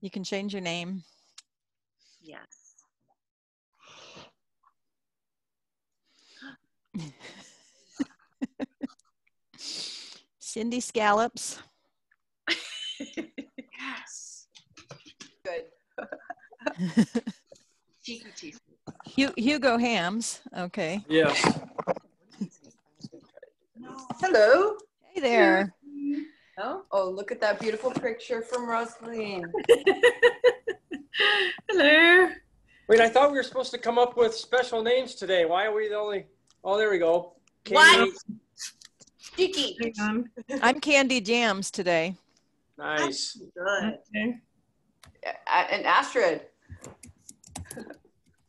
You can change your name. Yes. Cindy Scallops. Yes. Good. Cheeky cheeky. Hugo Hams. Okay. Yes. Hello. Hey there. Oh, look at that beautiful picture from Rosaline. Hello. Wait, I thought we were supposed to come up with special names today. Why are we the only? Oh, there we go. What? Cheeky. Hang on. I'm Candy Jams today. Nice. Good. Okay. And Astrid.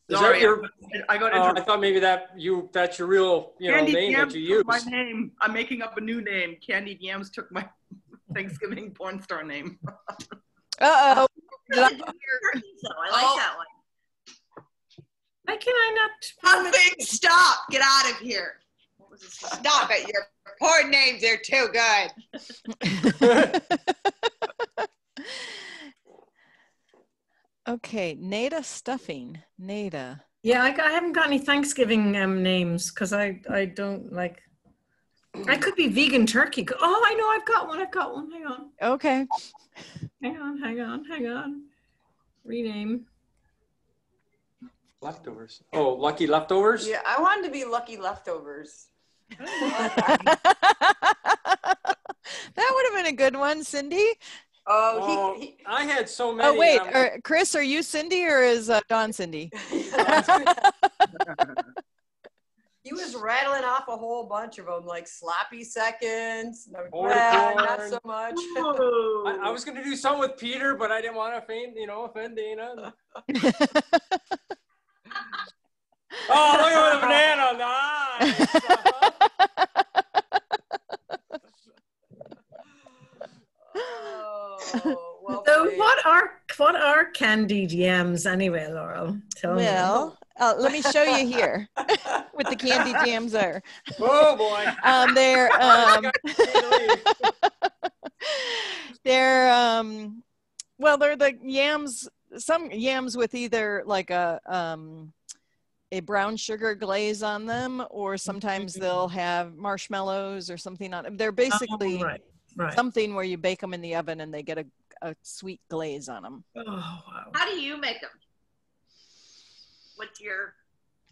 Is Sorry, that your? I got I thought maybe that's your real Candy name Yams that you took use. my name. I'm making up a new name. Candy Yams took my Thanksgiving porn star name. Uh-oh. I like that one. Why can I Nothing. Stop. Get out of here. Stop it. Your porn names are too good. Okay, Nada Stuffing. Nada. Yeah, I haven't got any Thanksgiving names because I don't like. I could be vegan turkey. Oh, I know. I've got one. Hang on. Okay. Hang on. Rename. Leftovers. Oh, lucky leftovers. Yeah, I wanted to be Lucky Leftovers. That would have been a good one, Cindy. Oh, I had so many. Oh, wait. Chris, are you Cindy or is Dawn Cindy? he was rattling off a whole bunch of them, like sloppy seconds. Not so much. I was going to do something with Peter, but I didn't want to offend Dana. Oh, look at the banana. Nice. Oh, well, So what are candied yams anyway, Laurel? Tell me. Well, let me show you here what the candy jams are. Oh boy. They're the yams. Some yams with either like a brown sugar glaze on them, or sometimes they'll have marshmallows or something on them. They're basically right. something where you bake them in the oven and they get a sweet glaze on them. Oh, wow. How do you make them? What's your?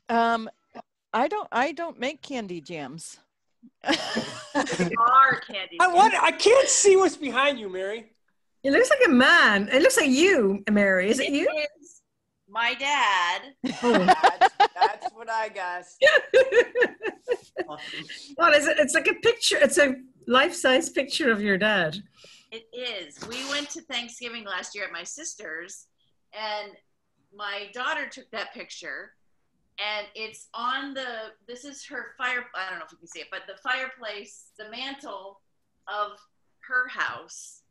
I don't make candy jams. Our candy. I can't see what's behind you, Mary. It looks like a man. It looks like you, Mary. Is it you? Is my dad. Oh. That's what I guessed. What is it? It's like a picture. It's a life-size picture of your dad. It is. We went to Thanksgiving last year at my sister's, and my daughter took that picture, and it's on this is her fire, I don't know if you can see it, but the fireplace, the mantle of her house.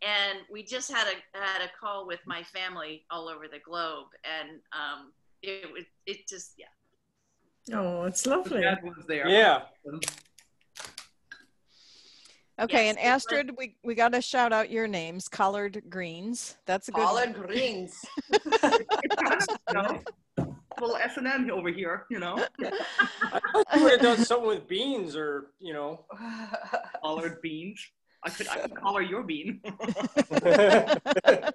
And we just had a call with my family all over the globe, and it just, yeah. Oh, it's lovely. Dad was there. Yeah. Okay, Yes, and Astrid, we got to shout out your names. Collard Greens. That's a good Collard greens. Little S&M over here, I thought you would have done something with beans or, Collard beans. I could collar your bean. Put a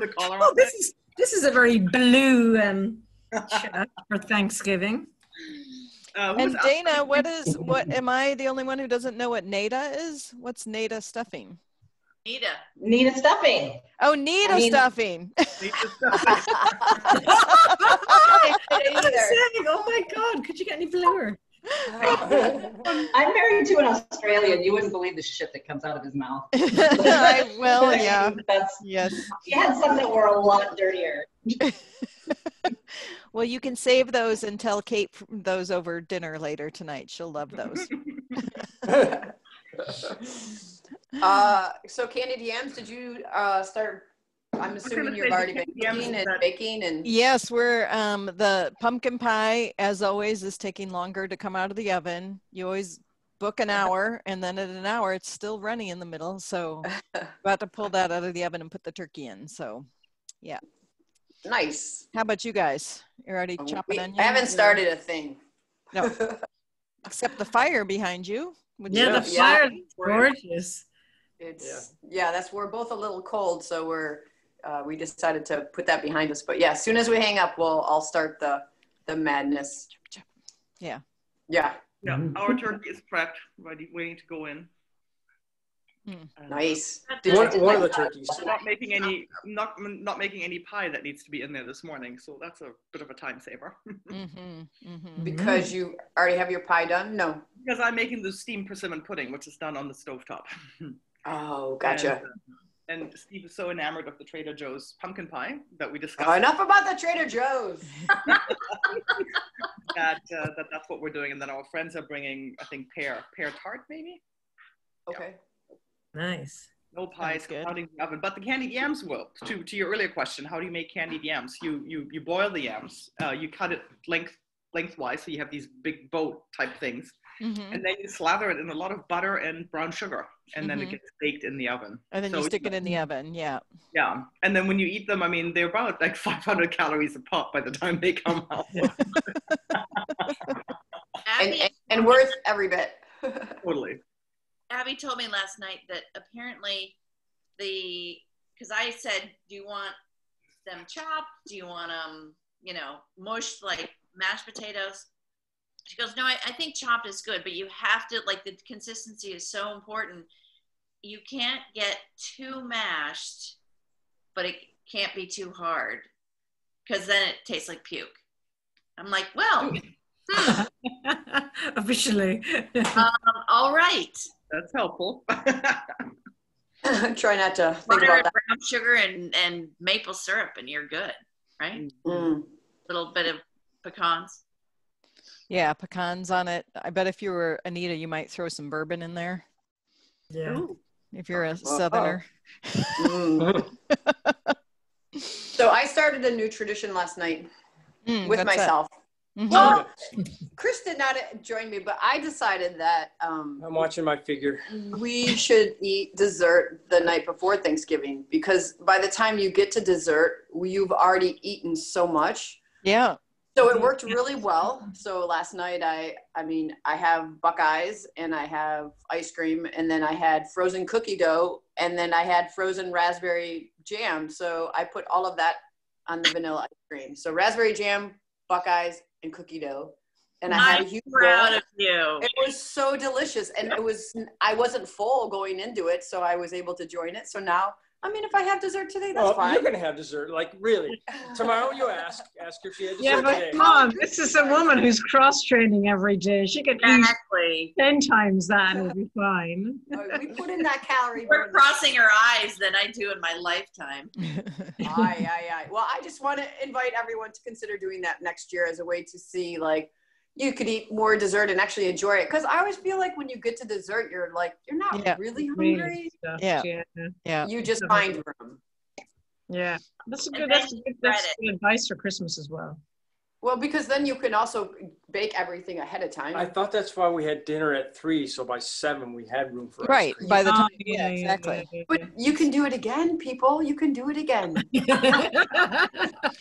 collar Oh, on this is a very blue chat for Thanksgiving. And Dana, what am I the only one who doesn't know what Nada is? What's Nada stuffing? Nita stuffing. Oh, Nita stuffing. Oh my God, could you get any bluer? I'm married to an Australian. You wouldn't believe the shit that comes out of his mouth. Yeah. Yes. He had some that were a lot dirtier. Well, you can save those and tell Kate those over dinner later tonight. She'll love those. So candied yams, did you start? I'm assuming you've already been cooking and baking and. Yes, we're the pumpkin pie, as always, is taking longer to come out of the oven. You always book an hour, and then at an hour, it's still runny in the middle. So about to pull that out of the oven and put the turkey in. So yeah. Nice. How about you guys? You're already chopping onions? I haven't started a thing. No, except the fire behind you. Yeah, the fire is gorgeous. It's we're both a little cold, so we decided to put that behind us. But yeah, as soon as we hang up, I'll start the madness. Yeah. Yeah, our turkey is prepped, ready, waiting to go in. Nice. One of the turkeys. Not making any pie that needs to be in there this morning, so that's a bit of a time saver. Because you already have your pie done? No. Because I'm making the steamed persimmon pudding, which is done on the stovetop. Oh, gotcha. And Steve is so enamored of the Trader Joe's pumpkin pie that we discussed. Oh, enough about the Trader Joe's. That's what we're doing, and then our friends are bringing, I think, pear tart maybe. Okay. Nice. No pies out in the oven, but the candied yams will. To your earlier question, how do you make candied yams? You boil the yams, you cut it lengthwise, so you have these big boat type things, and then you slather it in a lot of butter and brown sugar, and then it gets baked in the oven. And then you stick it in the oven, yeah. Yeah, and then when you eat them, I mean, they're about like 500 calories a pop by the time they come out. and worth every bit. Totally. Abby told me last night that apparently because I said, do you want them chopped? Do you want them, mushed like mashed potatoes? She goes, no, I think chopped is good, but you have to, like, the consistency is so important. You can't get too mashed, but it can't be too hard, because then it tastes like puke. I'm like, well, officially. All right. That's helpful. Try not to think Butter about and that. brown sugar and maple syrup, and you're good, right? Little bit of pecans. Yeah, pecans on it. I bet if you were Anita, you might throw some bourbon in there. Yeah. If you're a Southerner. So I started a new tradition last night with myself. Mm-hmm. Well, Chris did not join me, but I decided that I'm watching my figure. we should eat dessert the night before Thanksgiving, because by the time you get to dessert, you've already eaten so much. Yeah. So it worked really well. So last night, I have Buckeyes, and I have ice cream, and then I had frozen cookie dough, and then I had frozen raspberry jam. So I put all of that on the vanilla ice cream. So raspberry jam, Buckeyes, and cookie dough. And I had a huge proud bowl. of you. It was so delicious. And I wasn't full going into it, so I was able to join it. So now, I mean, if I have dessert today, that's fine. You're going to have dessert. Like, really. Tomorrow you ask her if she had dessert Yeah, but today. Mom, this is a woman who's cross-training every day. She can eat 10 times that and it'll be fine. We put in that calorie We're burn. crossing our eyes than I do in my lifetime. Aye. Well, I just want to invite everyone to consider doing that next year as a way to see, like, you could eat more dessert and actually enjoy it. Because I always feel like when you get to dessert, you're not really hungry. Yeah. You just find room. Yeah, that's good advice for Christmas as well. Well, because then you can also bake everything ahead of time. I thought that's why we had dinner at 3, so by 7 we had room for Right. ice cream. By the time, exactly. But you can do it again, people. You can do it again.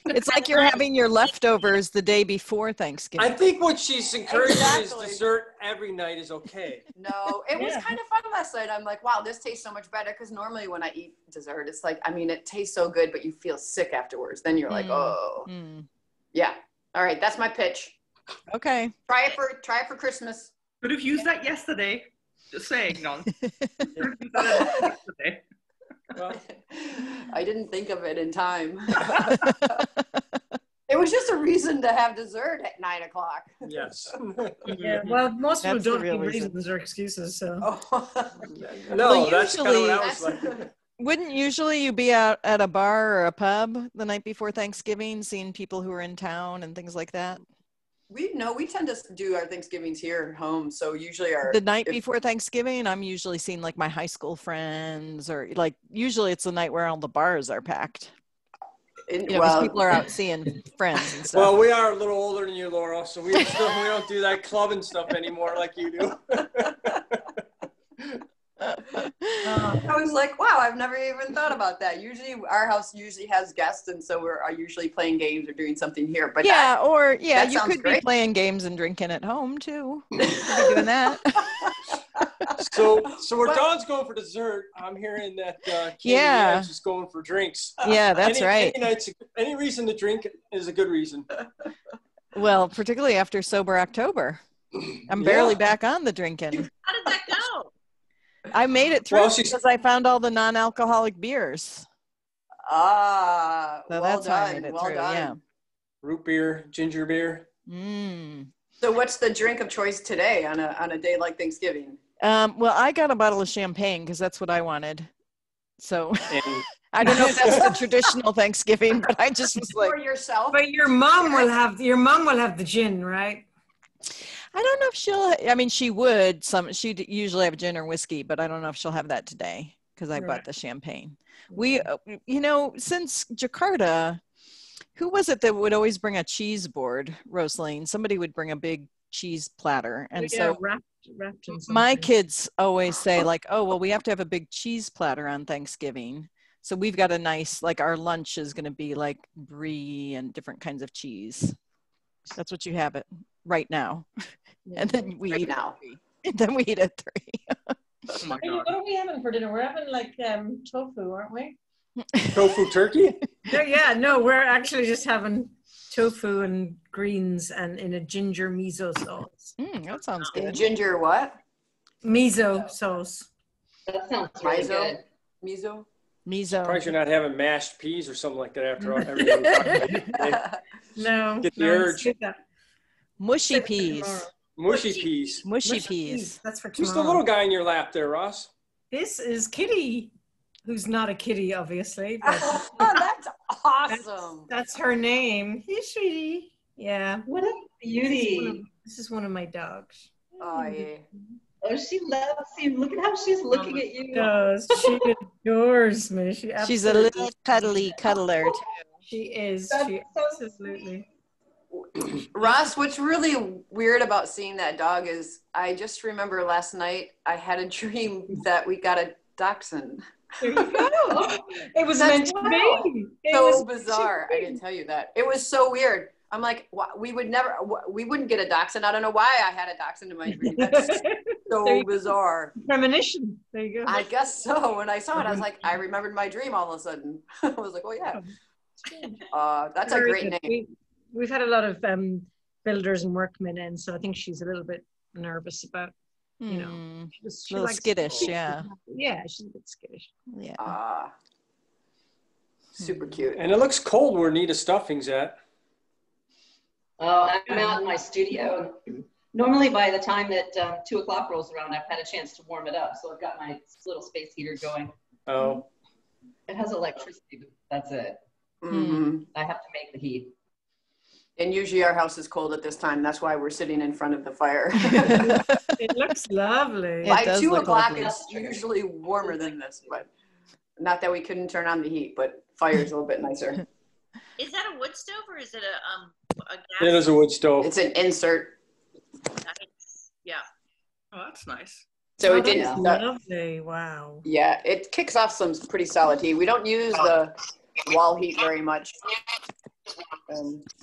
It's like you're having your leftovers the day before Thanksgiving. I think what she's encouraging Exactly. is dessert every night is okay. No, it was kind of fun last night. I'm like, wow, this tastes so much better. Because normally when I eat dessert, it's like, I mean, it tastes so good, but you feel sick afterwards. Then you're like, oh, yeah. All right, that's my pitch. Okay. Try it for Christmas. Could have used that yesterday. Just saying, no. Well, I didn't think of it in time. It was just a reason to have dessert at 9 o'clock. yes. Yeah, well, most people That's the don't real need reason. reasons or excuses, so. No, Well, that's kind of usually- what I was like. Wouldn't usually you be out at a bar or a pub the night before Thanksgiving, seeing people who are in town and things like that? We tend to do our Thanksgivings here at home. So usually The night before Thanksgiving, I'm usually seeing like my high school friends, or like usually it's the night where all the bars are packed. You know, because people are out seeing friends and stuff. Well, we are a little older than you, Laura, so we don't do that clubbing stuff anymore like you do. I was like, wow, I've never even thought about that. Usually our house usually has guests, and so we're usually playing games or doing something here. But yeah, that you could be playing games and drinking at home too. You could be doing that. So where Dawn's going for dessert, I'm hearing that Candy is going for drinks. Yeah, that's right. Any reason to drink is a good reason. Well, particularly after Sober October. I'm barely back on the drinking. How did that go? I made it through because I found all the non-alcoholic beers. So that's how I made it through. done. Yeah. Root beer, ginger beer. So what's the drink of choice today on a day like Thanksgiving? Well, I got a bottle of champagne because that's what I wanted. So I don't know if that's the traditional Thanksgiving, but I just was like, for yourself. But your mom will have the gin, right? I don't know if she would. She'd usually have gin or whiskey, but I don't know if she'll have that today because I bought the champagne. We, since Jakarta, who was it that would always bring a cheese board, Rosaline? Somebody would bring a big cheese platter. And so wrapped in my something. kids always say like, oh, well, we have to have a big cheese platter on Thanksgiving. So we've got a nice, like our lunch is going to be like brie and different kinds of cheese. That's what you have it right now. And then we eat now. And then we eat at 3. Oh my Hey, God. what are we having for dinner? We're having like tofu, aren't we? Tofu turkey? No, we're actually just having tofu and greens and in a ginger miso sauce. That sounds good. Ginger what? Miso sauce. That sounds really good. Miso? Surprised you're not having mashed peas or something like that after all. Everything we're talking about. No. Get the urge. Mushy peas. Mushy peas. Mushy peas. That's for tomorrow. Who's the little guy in your lap there, Ross? This is Kitty, who's not a kitty, obviously. But that's awesome. That's her name. Hey, sweetie. Yeah. What a beauty. This is one of my dogs. Oh, yeah. Oh, she loves you. Look at how she's looking at you. She adores me. She's a little cuddly cuddler too. She is. She absolutely. Ross, what's really weird about seeing that dog is I just remember last night I had a dream that we got a dachshund. There you go. It was meant to be. So bizarre. I didn't tell you that. It was so weird. I'm like, we wouldn't get a dachshund. I don't know why I had a dachshund in my dream. That's so bizarre. Premonition. There you go. I guess so. When I saw it, I was like, I remembered my dream all of a sudden. I was like, oh yeah. That's a great name. We've had a lot of builders and workmen in, so I think she's a little bit nervous about, she a little skittish, yeah. Yeah, she's a bit skittish. Yeah. Super cute. And it looks cold where Nita Stuffing's at. Oh, I'm out in my studio. Normally by the time that 2 o'clock rolls around, I've had a chance to warm it up. So I've got my little space heater going. Oh. It has electricity, but that's it. Mm-hmm. I have to make the heat. And usually our house is cold at this time. That's why we're sitting in front of the fire. It looks lovely. By 2 o'clock, it's usually warmer than this, but not that we couldn't turn on the heat, but fire's a little bit nicer. Is that a wood stove or is it a gas? It is a wood stove. It's an insert. Nice. Yeah. Oh, that's nice. So it didn't. Lovely. Wow. Yeah, it kicks off some pretty solid heat. We don't use the wall heat very much.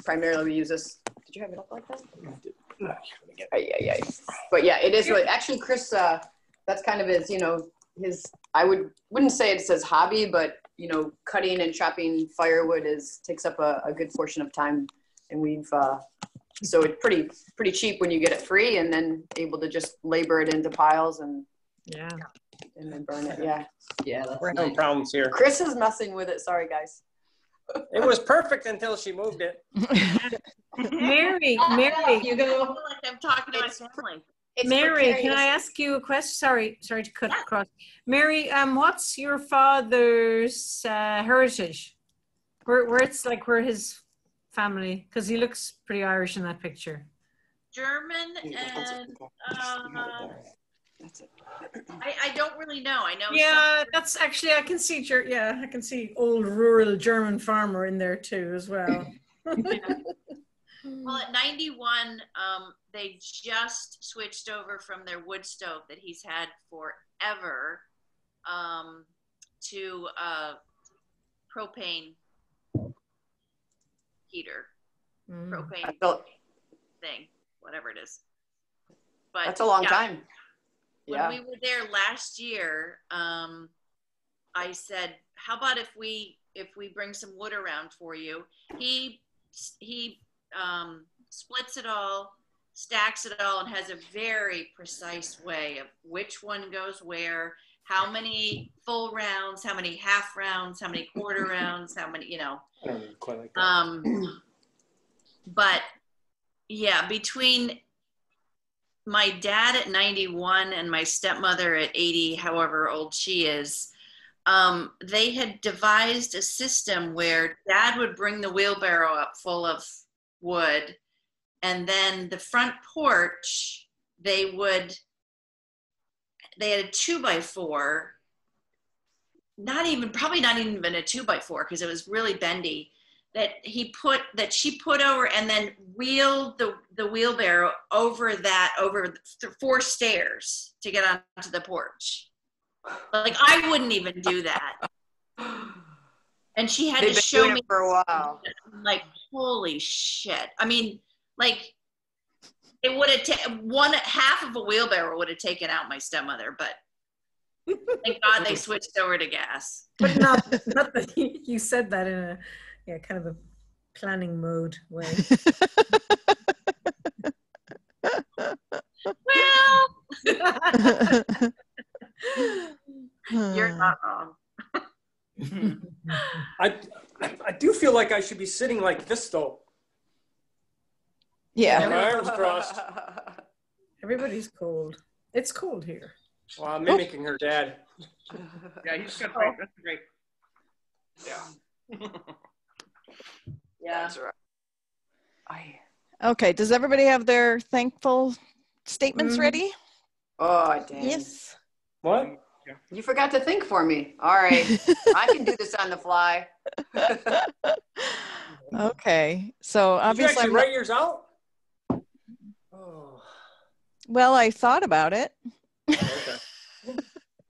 Primarily we use this. Did you have it up like that? Yeah. But yeah, it is really, actually Chris, that's kind of his, I wouldn't say it's his hobby, but cutting and chopping firewood takes up a good portion of time. And we've, so it's pretty cheap when you get it free and then able to just labor it into piles and then burn it. Yeah. We're having problems here. Chris is messing with it. Sorry, guys. It was perfect until she moved it. Mary, you go. I feel like I'm talking to my family. Mary, can I ask you a question? Sorry to cut across. Mary, what's your father's heritage? Where his family? Because he looks pretty Irish in that picture. German and That's it. I don't really know. I know. Yeah, that's actually, I can see, I can see old rural German farmer in there too as well. Well, at 91, they just switched over from their wood stove that he's had forever to propane heater, propane thing, whatever it is. But that's a long time. When we were there last year, I said, "How about if we bring some wood around for you?" He splits it all, stacks it all, and has a very precise way of which one goes where, how many full rounds, how many half rounds, how many quarter rounds, how many, I don't know quite like that. But yeah, between my dad at 91 and my stepmother at 80, however old she is, they had devised a system where dad would bring the wheelbarrow up full of wood, and then the front porch, they had a 2x4, probably not even a 2x4 because it was really bendy, that she put over and then wheeled the wheelbarrow over 4 stairs to get onto the porch. Like, I wouldn't even do that. And she had to show me for a while. Like, holy shit. I mean, like, it would have half of a wheelbarrow would have taken out my stepmother, but thank God they switched over to gas. But not that you said that in a kind of a planning mode way. Well, you're not wrong. I do feel like I should be sitting like this though. Yeah. My arms crossed. Everybody's cold. It's cold here. Well, I'm mimicking her dad. Yeah, he's got great. That's great. Yeah. Yeah. That's right. Okay. Does everybody have their thankful statements ready? Oh, damn. Yes. What? You forgot to think for me. All right. I can do this on the fly. Okay. So obviously, did you actually write yours out? Oh. Well, I thought about it.